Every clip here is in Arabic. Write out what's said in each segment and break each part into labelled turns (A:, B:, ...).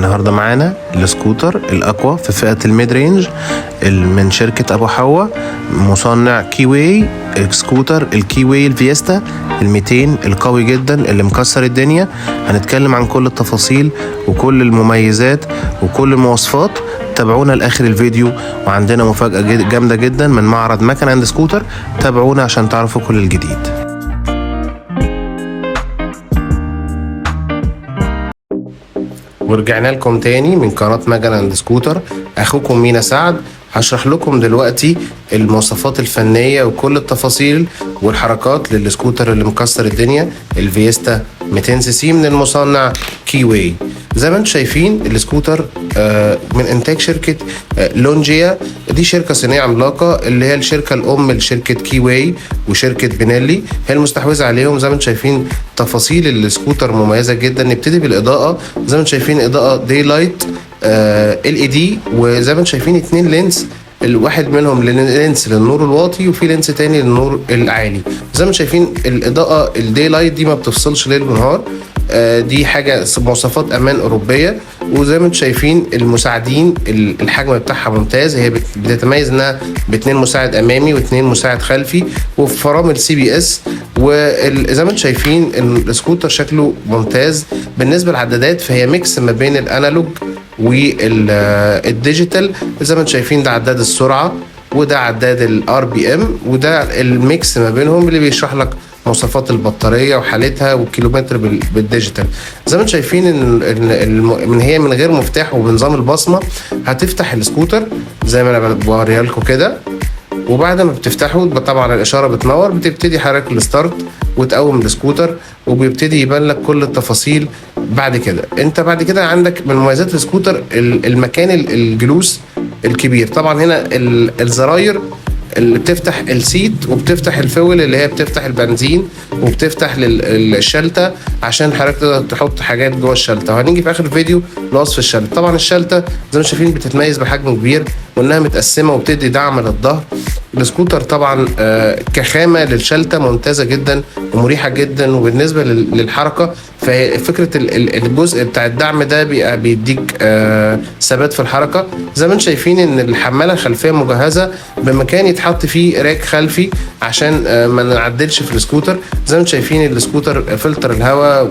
A: النهارده معانا السكوتر الاقوى في فئه الميد رينج من شركه ابو حوا، مصنع كيواي. سكوتر الكيواي الفيستا ال200 القوي جدا اللي مكسر الدنيا. هنتكلم عن كل التفاصيل وكل المميزات وكل المواصفات. تابعونا لاخر الفيديو، وعندنا مفاجاه جامده جدا من معرض مكن اند سكوتر. تابعونا عشان تعرفوا كل الجديد. ورجعنا لكم تاني من قناة مكن اند سكوتر، اخوكم مينا سعد. هشرح لكم دلوقتي المواصفات الفنية وكل التفاصيل والحركات للسكوتر اللي مكسر الدنيا، الفيستا 200 سي سي من المصنع كيواي. زي ما انتم شايفين السكوتر من انتاج شركة لونجيا. دي شركة صينية عملاقة، اللي هي الشركة الام لشركة كيواي وشركة بينيلي، هي المستحوذة عليهم. زي ما انتم شايفين تفاصيل السكوتر مميزة جدا. نبتدي بالاضاءة. زي ما انتم شايفين اضاءة داي لايت LED، وزي ما انتم شايفين 2 لينس، الواحد منهم لينس للنور الواطي وفي لينس تاني للنور العالي. زي ما شايفين الاضاءه الداي لايت دي ما بتفصلش ليل ونهار. دي حاجه مواصفات امان اوروبيه. وزي ما انتم شايفين المساعدين الحجم بتاعها ممتاز. هي بتتميز انها ب2 مساعد امامي و2 مساعد خلفي، وفي فرامل CBS. وزي ما انتم شايفين السكوتر شكله ممتاز. بالنسبه للعدادات فهي ميكس ما بين الانالوج والديجيتال. زي ما انتم شايفين ده عداد السرعه، وده عداد الRPM، وده الميكس ما بينهم اللي بيشرح لك مواصفات البطاريه وحالتها والكيلومتر بالديجيتال. زي ما انتم شايفين ان هي من غير مفتاح وبنظام البصمه. هتفتح السكوتر زي ما انا بوريها لكم كده، وبعد ما بتفتحه طبعا الاشاره بتنور، بتبتدي حركه الستارت وتقوم السكوتر، وبيبتدي يبان لك كل التفاصيل. بعد كده عندك من مميزات السكوتر المكان الجلوس الكبير. طبعا هنا الزراير اللي بتفتح السيت، وبتفتح الفول اللي هي بتفتح البنزين، وبتفتح الشلته عشان حضرتك تقدر تحط حاجات جوه الشلته. وهنيجي في اخر الفيديو لوصف الشلته. طبعا الشلته زي ما شايفين بتتميز بحجم كبير، وانها متقسمه وبتدي دعم للظهر. السكوتر طبعا كخامه للشلته ممتازه جدا ومريحه جدا. وبالنسبه للحركه ففكره الجزء بتاع الدعم ده بيديك ثبات في الحركه. زي ما انتم شايفين ان الحماله الخلفيه مجهزه بمكان يتحط فيه راك خلفي عشان ما نعدلش في السكوتر. زي ما انتم شايفين السكوتر فلتر الهواء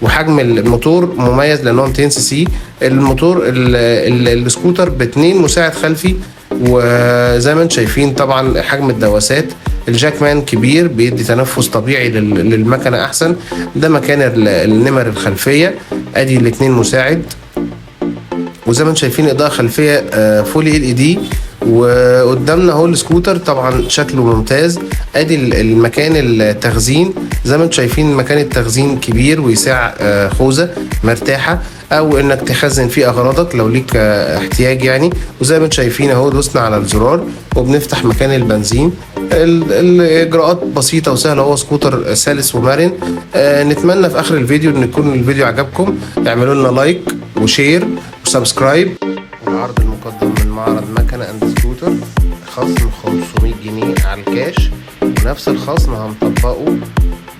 A: وحجم الموتور مميز لانه 200 سي سي. الموتور السكوتر ب2 مساعد خلفي. وزي ما انتم شايفين طبعا حجم الدواسات، الجاك مان كبير بيدي تنفس طبيعي للمكنه احسن. ده مكان النمر الخلفيه، ادي ال2 مساعد. وزي ما انتم شايفين اضاءه خلفيه فولي LED. وقدامنا اهو السكوتر طبعا شكله ممتاز. ادي المكان التخزين. زي ما انتم شايفين مكان التخزين كبير ويسع خوذه مرتاحه، او انك تخزن فيه اغراضك لو ليك احتياج يعني. وزي ما انتم شايفين اهو دوسنا على الزرار وبنفتح مكان البنزين. الاجراءات بسيطه وسهله. هو سكوتر سلس ومرن. نتمنى في اخر الفيديو ان يكون الفيديو عجبكم. اعملوا لنا لايك وشير وسبسكرايب. والعرض المقدم من معرض مكن اند سكوتر خصم 500 جنيه على الكاش، ونفس الخصم هنطبقه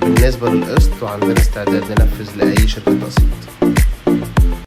A: بالنسبه للقسط، وعندنا استعداد ننفذ لاي شركه تقسيط.